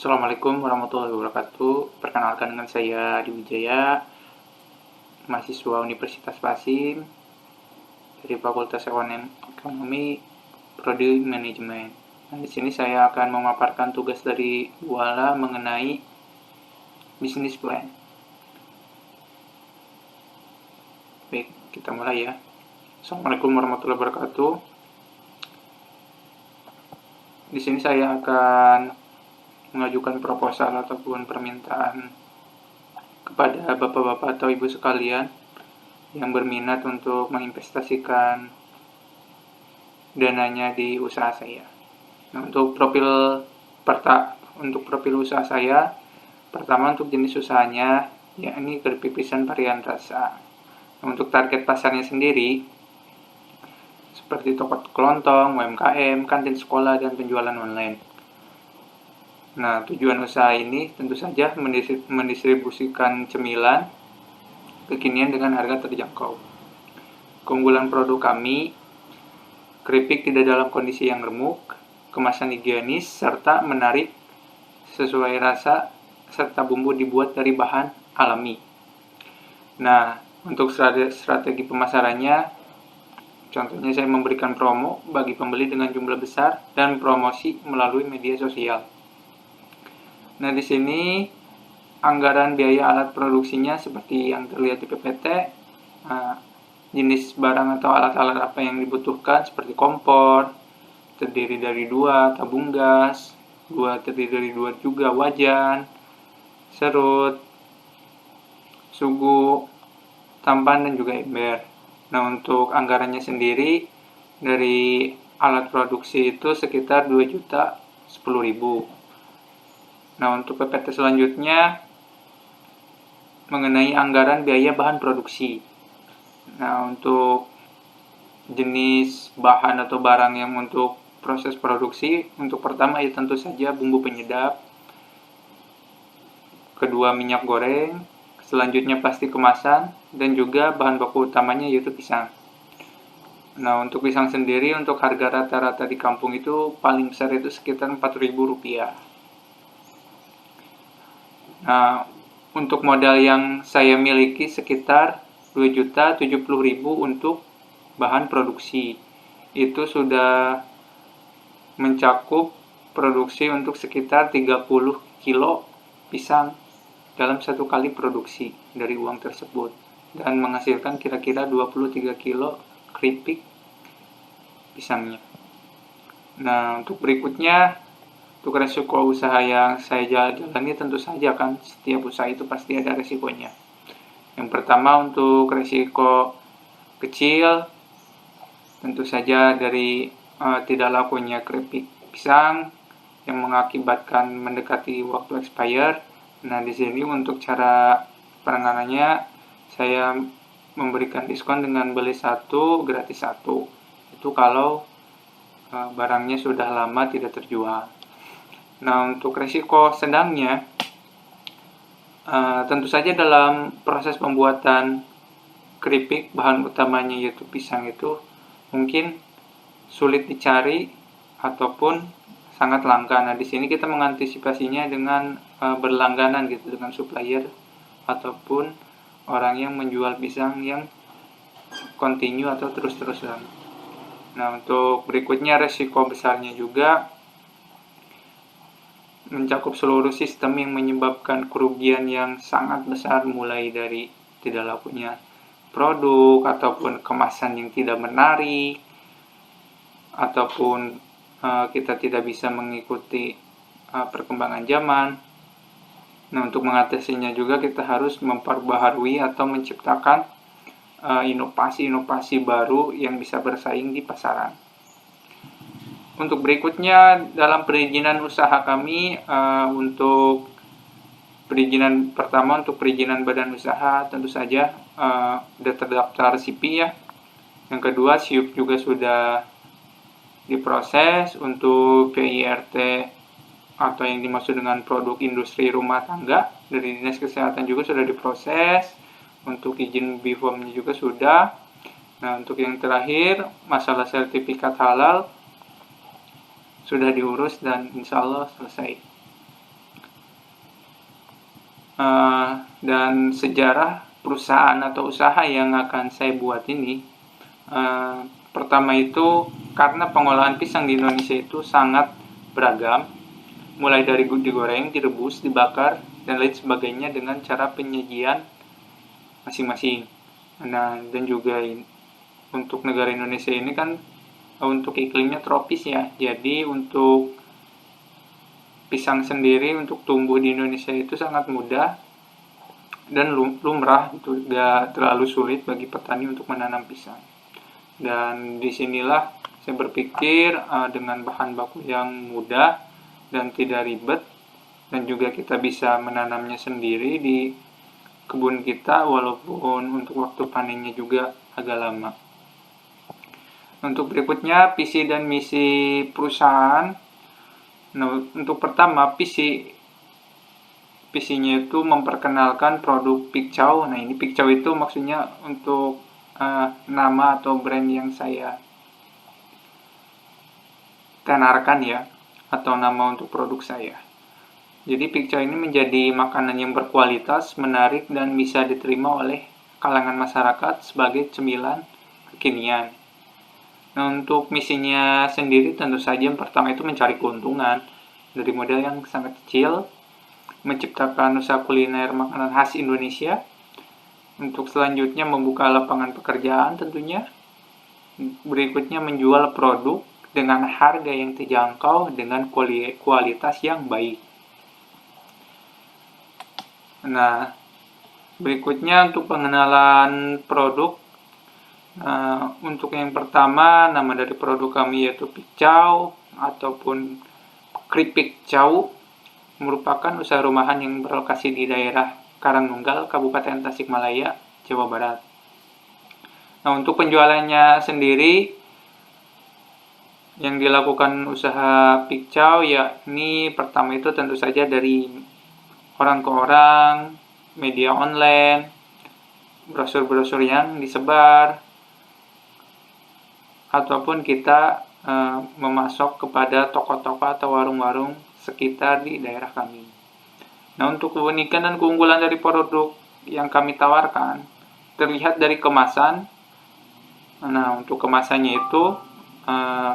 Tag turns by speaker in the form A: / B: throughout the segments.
A: Assalamualaikum warahmatullahi wabarakatuh. Perkenalkan dengan saya Adi Wijaya, mahasiswa Universitas Pasim dari Fakultas Ekonomi Prodi Manajemen. Nah, di sini saya akan memaparkan tugas dari Bu Ala mengenai bisnis plan. Baik, kita mulai ya. Assalamualaikum warahmatullahi wabarakatuh. Di sini saya akan mengajukan proposal ataupun permintaan kepada bapak-bapak atau ibu sekalian yang berminat untuk menginvestasikan dananya di usaha saya. Nah, untuk profil usaha saya, pertama untuk jenis usahanya yakni keripik pisang varian rasa. Nah, untuk target pasarnya sendiri seperti toko kelontong, UMKM, kantin sekolah, dan penjualan online. Nah, tujuan usaha ini tentu saja mendistribusikan cemilan kekinian dengan harga terjangkau. Keunggulan produk kami, keripik tidak dalam kondisi yang remuk, kemasan higienis, serta menarik sesuai rasa, serta bumbu dibuat dari bahan alami. Nah, untuk strategi pemasarannya, contohnya saya memberikan promo bagi pembeli dengan jumlah besar dan promosi melalui media sosial. Nah, di sini anggaran biaya alat produksinya seperti yang terlihat di PPT, jenis barang atau alat-alat apa yang dibutuhkan seperti kompor, terdiri dari 2 tabung gas, 2 terdiri dari 2 juga wajan, serut, sugu, tampan, dan juga ember. Nah, untuk anggarannya sendiri dari alat produksi itu sekitar 2.010.000. Nah, untuk PPT selanjutnya mengenai anggaran biaya bahan produksi. Nah, untuk jenis bahan atau barang yang untuk proses produksi, untuk pertama ya tentu saja bumbu penyedap, kedua minyak goreng, selanjutnya pasti kemasan, dan juga bahan baku utamanya yaitu pisang. Nah, untuk pisang sendiri untuk harga rata-rata di kampung itu paling besar itu sekitar Rp4.000. Nah, untuk modal yang saya miliki sekitar 2.070.000 untuk bahan produksi. Itu sudah mencakup produksi untuk sekitar 30 kilo pisang dalam satu kali produksi dari uang tersebut, dan menghasilkan kira-kira 23 kilo keripik pisangnya. Nah, untuk berikutnya, untuk resiko usaha yang saya jalani tentu saja kan setiap usaha itu pasti ada resikonya. Yang pertama untuk resiko kecil, tentu saja dari tidak lakunya keripik pisang yang mengakibatkan mendekati waktu expired. Nah, di sini untuk cara penanganannya saya memberikan diskon dengan beli 1 gratis 1. Itu kalau barangnya sudah lama tidak terjual. Nah, untuk resiko sedangnya, tentu saja dalam proses pembuatan keripik bahan utamanya yaitu pisang itu mungkin sulit dicari ataupun sangat langka. Nah, di sini kita mengantisipasinya dengan berlangganan gitu dengan supplier ataupun orang yang menjual pisang yang continue atau terus-terusan. Nah, untuk berikutnya resiko besarnya juga mencakup seluruh sistem yang menyebabkan kerugian yang sangat besar, mulai dari tidak lakunya produk ataupun kemasan yang tidak menarik ataupun kita tidak bisa mengikuti perkembangan zaman. Nah, untuk mengatasinya juga kita harus memperbaharui atau menciptakan inovasi-inovasi baru yang bisa bersaing di pasaran. Untuk berikutnya dalam perizinan usaha kami, untuk perizinan pertama untuk perizinan badan usaha tentu saja sudah terdaftar SIPI ya. Yang kedua SIUP juga sudah diproses. Untuk PIRT atau yang dimaksud dengan produk industri rumah tangga dari Dinas Kesehatan juga sudah diproses. Untuk izin BPOM juga sudah. Nah, untuk yang terakhir masalah sertifikat halal sudah diurus dan insya Allah selesai. dan sejarah perusahaan atau usaha yang akan saya buat ini. Pertama itu karena pengolahan pisang di Indonesia itu sangat beragam, mulai dari digoreng, direbus, dibakar, dan lain sebagainya dengan cara penyajian masing-masing. Nah, dan juga untuk negara Indonesia ini kan untuk iklimnya tropis ya, jadi untuk pisang sendiri untuk tumbuh di Indonesia itu sangat mudah dan lumrah, itu gak terlalu sulit bagi petani untuk menanam pisang. Dan disinilah saya berpikir dengan bahan baku yang mudah dan tidak ribet, dan juga kita bisa menanamnya sendiri di kebun kita walaupun untuk waktu panennya juga agak lama. Untuk berikutnya, visi dan misi perusahaan. Nah, untuk pertama, visinya itu memperkenalkan produk Picau. Nah, ini Picau itu maksudnya untuk nama atau brand yang saya tenarkan ya, atau nama untuk produk saya. Jadi Picau ini menjadi makanan yang berkualitas, menarik, dan bisa diterima oleh kalangan masyarakat sebagai cemilan kekinian. Nah, untuk misinya sendiri tentu saja yang pertama itu mencari keuntungan dari modal yang sangat kecil, menciptakan usaha kuliner makanan khas Indonesia. Untuk selanjutnya membuka lapangan pekerjaan tentunya. Berikutnya menjual produk dengan harga yang terjangkau dengan kualitas yang baik. Nah, berikutnya untuk pengenalan produk. Untuk yang pertama, nama dari produk kami yaitu Picau ataupun keripik Cau, merupakan usaha rumahan yang berlokasi di daerah Karangnunggal, Kabupaten Tasikmalaya, Jawa Barat. Nah, untuk penjualannya sendiri yang dilakukan usaha Picau yakni pertama itu tentu saja dari orang ke orang, media online, brosur-brosur yang disebar, ataupun kita memasok kepada toko-toko atau warung-warung sekitar di daerah kami. Nah, untuk keunikan dan keunggulan dari produk yang kami tawarkan terlihat dari kemasan. Nah, untuk kemasannya itu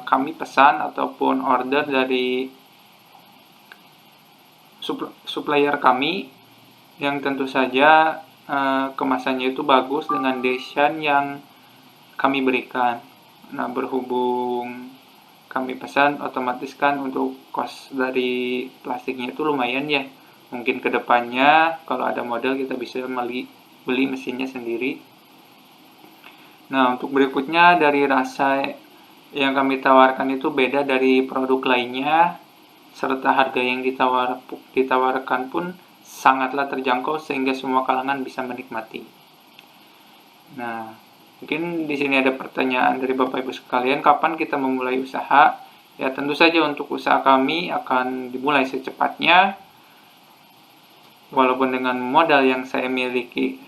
A: kami pesan ataupun order dari supplier kami yang tentu saja kemasannya itu bagus dengan desain yang kami berikan. Nah, berhubung kami pesan, otomatis kan untuk cost dari plastiknya itu lumayan ya. Mungkin kedepannya kalau ada modal kita bisa beli mesinnya sendiri. Nah, untuk berikutnya dari rasa yang kami tawarkan itu beda dari produk lainnya, serta harga yang ditawarkan pun sangatlah terjangkau sehingga semua kalangan bisa menikmati. Nah, mungkin di sini ada pertanyaan dari Bapak Ibu sekalian, kapan kita memulai usaha? Ya, tentu saja untuk usaha kami akan dimulai secepatnya, walaupun dengan modal yang saya miliki,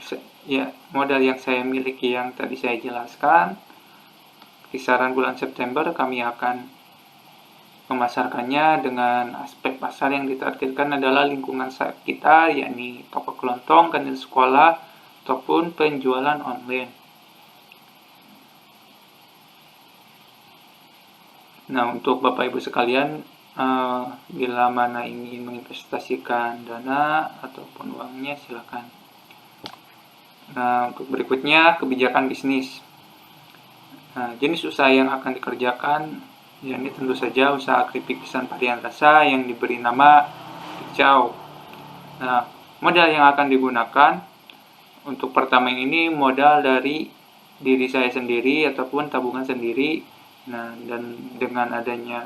A: yang tadi saya jelaskan, kisaran bulan September kami akan memasarkannya dengan aspek pasar yang ditargetkan adalah lingkungan kita, yakni toko kelontong, kantin sekolah, ataupun penjualan online. Nah, untuk Bapak Ibu sekalian, bila mana ingin menginvestasikan dana ataupun uangnya, silakan. Nah, untuk berikutnya kebijakan bisnis. Nah, jenis usaha yang akan dikerjakan, yakni tentu saja usaha keripik pisang varian rasa yang diberi nama Picau. Nah, modal yang akan digunakan untuk pertama ini modal dari diri saya sendiri ataupun tabungan sendiri. Nah, dan dengan adanya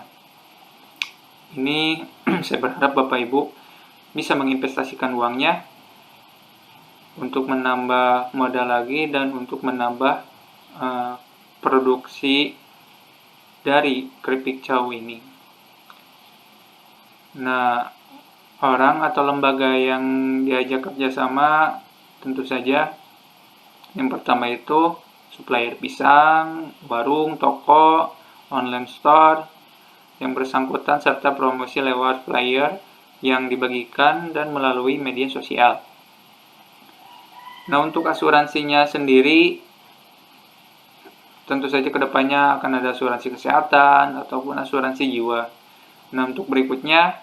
A: ini saya berharap Bapak Ibu bisa menginvestasikan uangnya untuk menambah modal lagi dan untuk menambah produksi dari keripik Cau ini. Nah, orang atau lembaga yang diajak kerjasama tentu saja yang pertama itu supplier pisang, warung, toko, online store yang bersangkutan, serta promosi lewat flyer yang dibagikan dan melalui media sosial. Nah, untuk asuransinya sendiri, tentu saja kedepannya akan ada asuransi kesehatan ataupun asuransi jiwa. Nah, untuk berikutnya,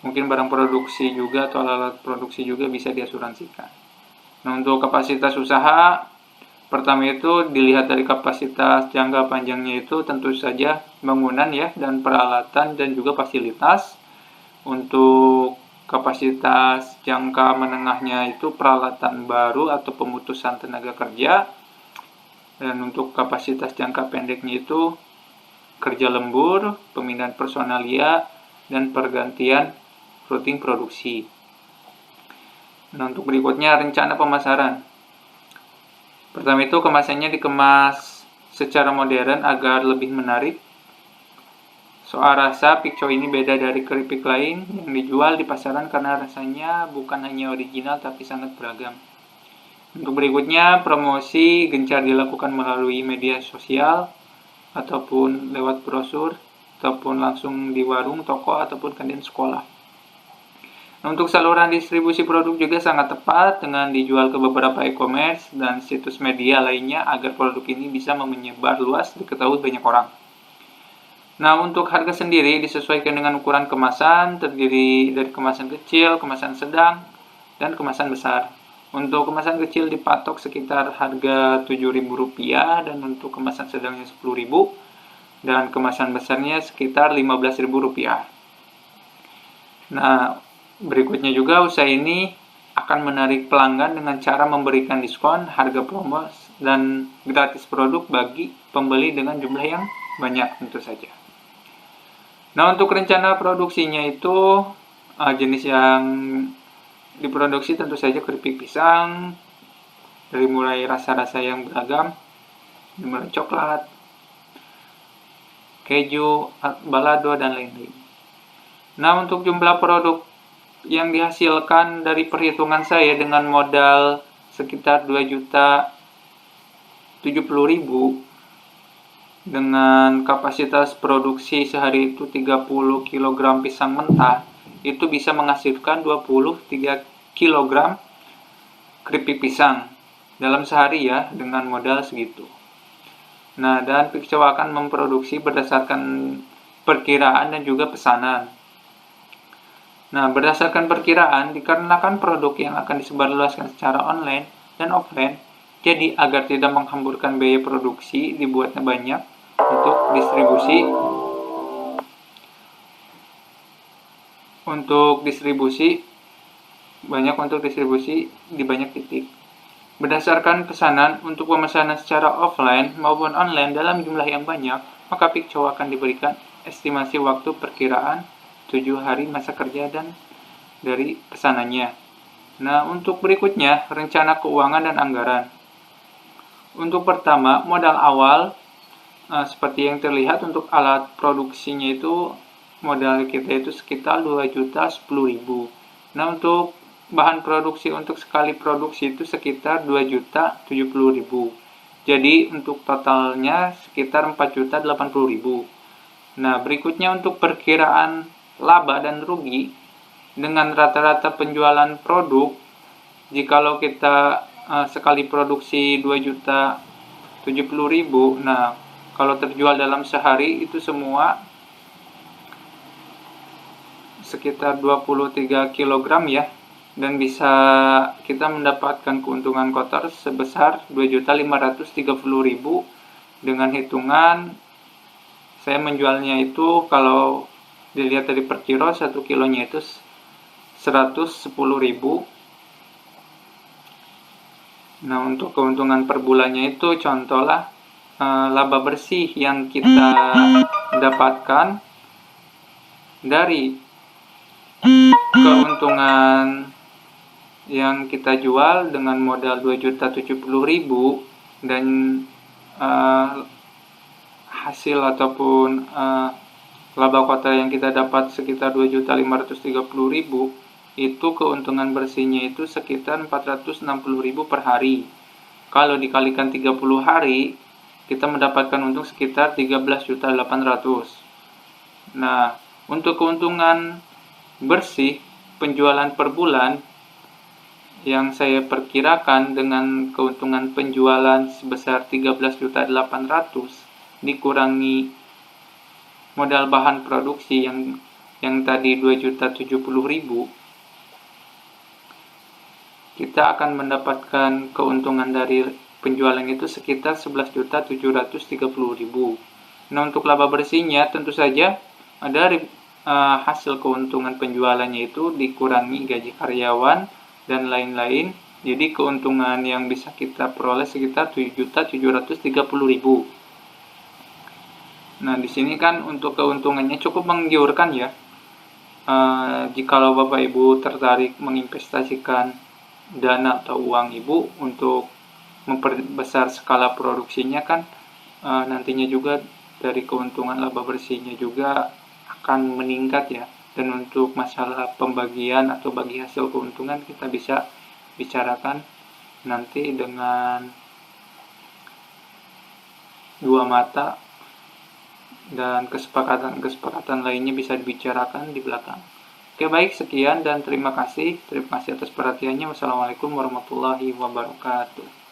A: mungkin barang produksi juga atau alat produksi juga bisa diasuransikan. Nah, untuk kapasitas usaha, pertama itu dilihat dari kapasitas jangka panjangnya itu tentu saja bangunan ya, dan peralatan dan juga fasilitas. Untuk kapasitas jangka menengahnya itu peralatan baru atau pemutusan tenaga kerja. Dan untuk kapasitas jangka pendeknya itu kerja lembur, pemindahan personalia, dan pergantian routing produksi. Nah, untuk berikutnya rencana pemasaran. Pertama itu kemasannya dikemas secara modern agar lebih menarik. Soal rasa, Picco ini beda dari keripik lain yang dijual di pasaran karena rasanya bukan hanya original tapi sangat beragam. Untuk berikutnya, promosi gencar dilakukan melalui media sosial ataupun lewat brosur ataupun langsung di warung, toko ataupun kantin sekolah. Nah, untuk saluran distribusi produk juga sangat tepat dengan dijual ke beberapa e-commerce dan situs media lainnya agar produk ini bisa menyebar luas diketahui banyak orang. Nah, untuk harga sendiri disesuaikan dengan ukuran kemasan, terdiri dari kemasan kecil, kemasan sedang, dan kemasan besar. Untuk kemasan kecil dipatok sekitar harga Rp7.000 dan untuk kemasan sedangnya Rp10.000 dan kemasan besarnya sekitar Rp15.000. Nah, berikutnya juga usaha ini akan menarik pelanggan dengan cara memberikan diskon, harga promo, dan gratis produk bagi pembeli dengan jumlah yang banyak tentu saja. Nah, untuk rencana produksinya itu jenis yang diproduksi tentu saja keripik pisang, dari mulai rasa-rasa yang beragam, mulai coklat, keju, balado, dan lain-lain. Nah, untuk jumlah produk yang dihasilkan dari perhitungan saya dengan modal sekitar 2.070.000 dengan kapasitas produksi sehari itu 30 kg pisang mentah, itu bisa menghasilkan 23 kg keripik pisang dalam sehari ya, dengan modal segitu. Nah, dan Picco akan memproduksi berdasarkan perkiraan dan juga pesanan. Nah, berdasarkan perkiraan, dikarenakan produk yang akan disebarluaskan secara online dan offline, jadi agar tidak menghamburkan biaya produksi, dibuatnya banyak untuk distribusi di banyak titik. Berdasarkan pesanan untuk pemesanan secara offline maupun online dalam jumlah yang banyak, maka Picco akan diberikan estimasi waktu perkiraan 7 hari masa kerja dan dari pesanannya. Nah, untuk berikutnya rencana keuangan dan anggaran. Untuk pertama, modal awal seperti yang terlihat untuk alat produksinya itu modal kita itu sekitar 2.010.000. Nah, untuk bahan produksi untuk sekali produksi itu sekitar 2.070.000. Jadi untuk totalnya sekitar 4.080.000. Nah, berikutnya untuk perkiraan laba dan rugi dengan rata-rata penjualan produk, jikalau kita sekali produksi 2.070.000, nah kalau terjual dalam sehari itu semua sekitar 23 kg ya, dan bisa kita mendapatkan keuntungan kotor sebesar 2.530.000 dengan hitungan saya menjualnya itu kalau dilihat dari per kilo 1 kilonya itu 110.000. Nah, untuk keuntungan per bulannya itu contohlah laba bersih yang kita dapatkan dari keuntungan yang kita jual dengan modal 2.070.000 dan hasil ataupun laba kotor yang kita dapat sekitar 2.530.000, itu keuntungan bersihnya itu sekitar 460.000 per hari. Kalau dikalikan 30 hari, kita mendapatkan untung sekitar 13.800.000. Nah, untuk keuntungan bersih penjualan per bulan yang saya perkirakan dengan keuntungan penjualan sebesar 13.800.000 dikurangi modal bahan produksi yang tadi 2.070.000, kita akan mendapatkan keuntungan dari penjualan itu sekitar 11.730.000. Nah, untuk laba bersihnya tentu saja ada hasil keuntungan penjualannya itu dikurangi gaji karyawan dan lain-lain. Jadi keuntungan yang bisa kita peroleh sekitar 7.730.000. Nah, di sini kan untuk keuntungannya cukup menggiurkan ya. Jikalau Bapak Ibu tertarik menginvestasikan dana atau uang Ibu untuk memperbesar skala produksinya kan, nantinya juga dari keuntungan laba bersihnya juga akan meningkat ya. Dan untuk masalah pembagian atau bagi hasil keuntungan kita bisa bicarakan nanti dengan dua mata, dan kesepakatan lainnya bisa dibicarakan di belakang. Oke, baik, sekian dan terima kasih. Terima kasih atas perhatiannya. Wassalamualaikum warahmatullahi wabarakatuh.